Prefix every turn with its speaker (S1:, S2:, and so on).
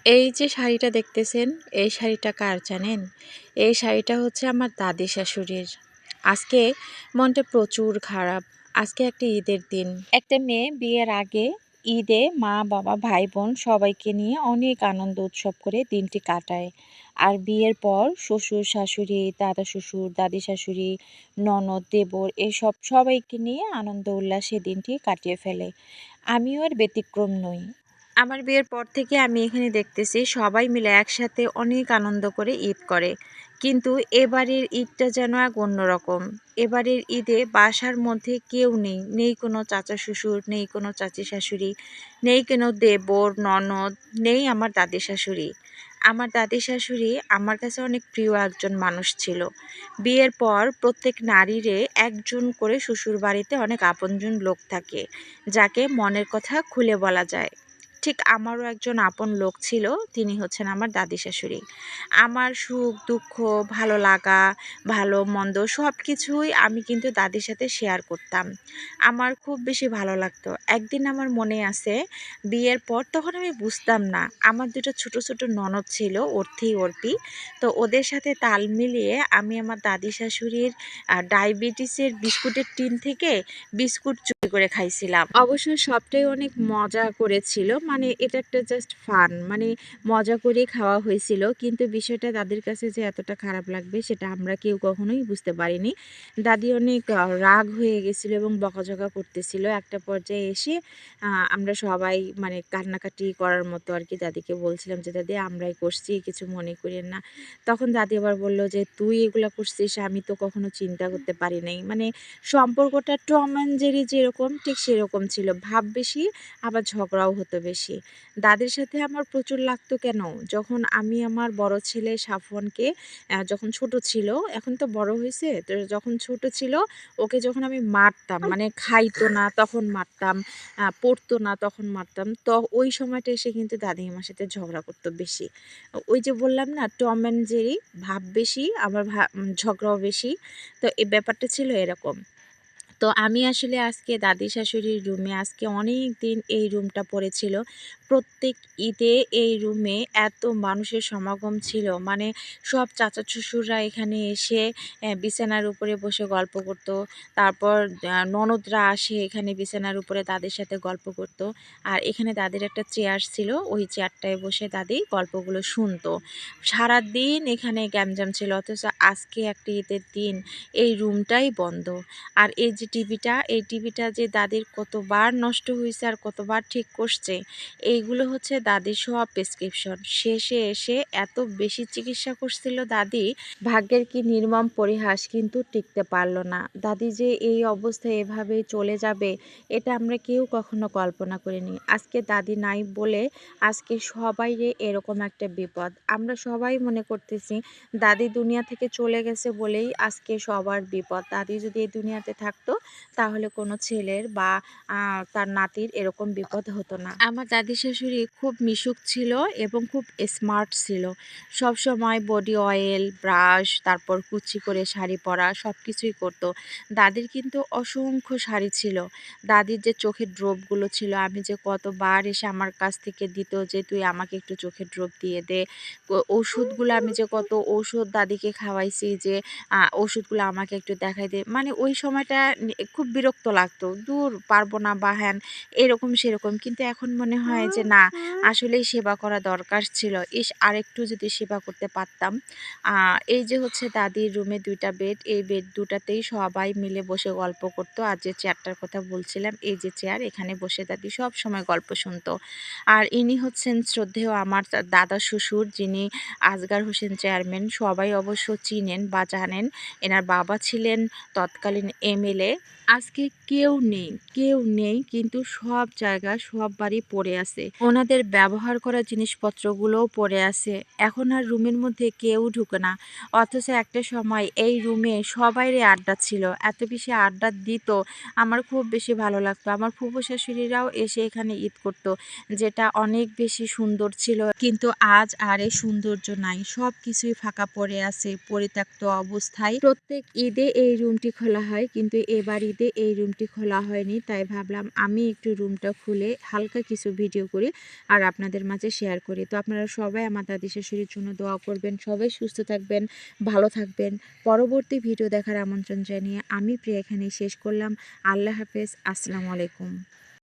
S1: এই যে শাড়িটা দেখতেছেন, এই শাড়িটা কার জানেন? এই শাড়িটা হচ্ছে আমার দাদি শাশুড়ির। আজকে মনটা প্রচুর খারাপ। আজকে একটা ঈদের দিন। একটা মেয়ে বিয়ের আগে ঈদে মা, বাবা, ভাই, বোন সবাইকে নিয়ে অনেক আনন্দ উৎসব করে দিনটি কাটায়। আর বিয়ের পর শ্বশুর, শাশুড়ি, দাদা শ্বশুর, দাদি শাশুড়ি, ননদ, দেবর এসব সবাইকে নিয়ে আনন্দ উল্লাসে দিনটি কাটিয়ে ফেলে। আমিও আর ব্যতিক্রম নই। আমার বিয়ের পর থেকে আমি এখানে দেখতেছি সবাই মিলে একসাথে অনেক আনন্দ করে ঈদ করে। কিন্তু এবারের ঈদটা যেন এক অন্যরকম। এবারের ঈদে বাসার মধ্যে কেউ নেই। নেই কোনো চাচা শ্বশুর, নেই কোনো চাচি শাশুড়ি, নেই কোনো দেবর, ননদ, নেই আমার দাদি শাশুড়ি। আমার দাদি শাশুড়ি আমার কাছে অনেক প্রিয় একজন মানুষ ছিল। বিয়ের পর প্রত্যেক নারীরে একজন করে শ্বশুর বাড়িতে অনেক আপনজন লোক থাকে, যাকে মনের কথা খুলে বলা যায়। ঠিক আমারও একজন আপন লোক ছিল, তিনি হচ্ছেন আমার দাদি শাশুড়ি। আমার সুখ দুঃখ, ভালো লাগা, ভালো মন্দ সব কিছুই আমি কিন্তু দাদির সাথে শেয়ার করতাম। আমার খুব বেশি ভালো লাগতো। একদিন আমার মনে আছে, বিয়ের পর তখন আমি বুঝতাম না, আমার দুটো ছোট ছোট ননদ ছিল, অর্থি অর্পি। তো ওদের সাথে তাল মিলিয়ে আমি আমার দাদি শাশুড়ির ডায়াবেটিসের বিস্কুটের টিন থেকে বিস্কুট চুরি করে খাইছিলাম। অবশ্য সবটাই অনেক মজা করেছিল, মানে এটা একটা জাস্ট ফান, মানে মজা করে খাওয়া হয়েছিল। কিন্তু বিষয়টা দাদির কাছে যে এতটা খারাপ লাগবে সেটা আমরা কেউ কখনোই বুঝতে পারিনি। দাদি অনেক রাগ হয়ে গেছিল এবং বকাঝকা করতেছিল। একটা পর্যায়ে এসে আমরা সবাই মানে কান্নাকাটি করার মতো আর কি দাদিকে বলছিলাম যে দাদি আমরাই করছি, কিছু মনে করেন না। তখন দাদি আবার বলল যে তুই এগুলা করছিস, আমি তো কখনো চিন্তা করতে পারি নাই। মানে সম্পর্কটা টম অ্যান্ড জেরি যেরকম ঠিক সেরকম ছিল। ভাব বেশি, আবার ঝগড়াও হতো বেশি। দাদির সাথে আমার প্রচুর লাগতো কেন? যখন আমি আমার বড় ছেলে সাফওয়ানকে যখন ছোট ছিল, এখন তো বড় হইছে। তো যখন ছোট ছিল ওকে যখন আমি মারতাম, মানে খাইতো না তখন মারতাম, পড়তো না তখন মারতাম। তো ওই সময়টা এসে কিন্তু দাদি আমার সাথে ঝগড়া করতো বেশি। ওই যে বললাম না টম অ্যান্ড জেরি, ভাব বেশি আবার ঝগড়াও বেশি। তো এই ব্যাপারটা ছিল এরকম। তো আমি আসলে আজকে দাদি শাশুড়ির রুমে আজকে অনেক দিন এই রুমটা পড়েছিল। প্রত্যেক ঈদে এই রুমে এত মানুষের সমাগম ছিল, মানে সব চাচা শ্বশুররা এখানে এসে বিছানার উপরে বসে গল্প করত। তারপর ননদরা আসে এখানে বিছানার উপরে দাদির সাথে গল্প করত। আর এখানে দাদির একটা চেয়ার ছিল, ওই চেয়ারটায় বসে দাদি গল্পগুলো শুনতো। সারাদিন এখানে গ্যাঞ্জাম ছিল, অথচ আজকে একটা ঈদের দিন এই রুমটাই বন্ধ। আর এই যে টিভিটা, এই টিভিটা যে দাদির কতবার নষ্ট হয়েছে আর কতবার ঠিক করছে, এইগুলো হচ্ছে দাদির সব প্রেসক্রিপশন। শেষে এসে এত বেশি চিকিৎসা করছিল দাদি, ভাগ্যের কি নির্মম পরিহাস, কিন্তু টিকতে পারলো না। দাদি যে এই অবস্থায় এভাবেই চলে যাবে, এটা আমরা কেউ কখনো কল্পনা করিনি। আজকে দাদি নাই বলে আজকে সবাইরে এরকম একটা বিপদ। আমরা সবাই মনে করতেছি দাদি দুনিয়া থেকে চলে গেছে বলেই আজকে সবার বিপদ। দাদি যদি এই দুনিয়াতে থাকতো তাহলে কোনো ছেলের বা তার নাতির এরকম বিপদ হতো না। আমার দাদি শাশুড়ি খুব মিশুক ছিল এবং খুব স্মার্ট ছিল। সবসময় বডি অয়েল, ব্রাশ, তারপর কুচি করে শাড়ি পরা সব কিছুই করতো। দাদির কিন্তু অসংখ্য শাড়ি ছিল। দাদির যে চোখের ড্রপগুলো ছিল, আমি যে কতবার এসে আমার কাছ থেকে দিত যে তুই আমাকে একটু চোখের ড্রপ দিয়ে দে। ওষুধগুলো আমি যে কত ঔষধ দাদিকে খাওয়াইছি যে ওষুধগুলো আমাকে একটু দেখাই দে। মানে ওই সময়টা খুব বিরক্ত লাগতো। দূর পারবো না বা হ্যান এরকম সেরকম। কিন্তু এখন মনে হয় যে না, আসলেই সেবা করা দরকার ছিল। ইস আরেকটু যদি সেবা করতে পারতাম। এই যে হচ্ছে দাদির রুমে ২ টা বেড, এই বেড ২ টাতেই সবাই মিলে বসে গল্প করতো। আর যে চেয়ারটার কথা বলছিলাম, এই যে চেয়ার, এখানে বসে দাদি সবসময় গল্প শুনতো। আর ইনি হচ্ছেন শ্রদ্ধেয় আমার দাদা শ্বশুর, যিনি আসগার হোসেন চেয়ারম্যান। সবাই অবশ্য চিনেন বা জানেন। এনার বাবা ছিলেন তৎকালীন এমএলএ। আজকে কেউ নেই, কেউ নেই, কিন্তু সব জায়গা সব বাড়ি পড়ে আছে। ওনাদের ব্যবহার করা জিনিসপত্রগুলোও পড়ে আছে। এখন আর রুমের মধ্যে কেউ ঢুকে না। অথচ একটা সময় এই রুমে সবাইরে আড্ডা ছিল। এত বেশি আড্ডা দিত, আমার খুব বেশি ভালো লাগতো। আমার ফুফু শাশুড়িরাও এসে এখানে ঈদ করতো, যেটা অনেক বেশি সুন্দর ছিল। কিন্তু আজ আর এই সৌন্দর্য নাই, সব কিছুই ফাঁকা পড়ে আছে পরিত্যক্ত অবস্থায়। প্রত্যেক ঈদে এই রুমটি খোলা হয়, কিন্তু এবার ঈদে এই রুমটি খোলা হয়নি, তাই ভাবলাম আমি একটু রুমটা খুলে হালকা কিছু ভিডিও করি আর আপনাদের মাঝে শেয়ার করি। তো আপনারা সবাই আমার দাদি শাশুড়ির জন্য দোয়া করবেন, সবাই সুস্থ থাকবেন, ভালো থাকবেন। পরবর্তী ভিডিও দেখার আমন্ত্রণ জানিয়ে আমি প্রিয়া এখানেই শেষ করলাম। আল্লাহ হাফেজ, আসসালামু আলাইকুম।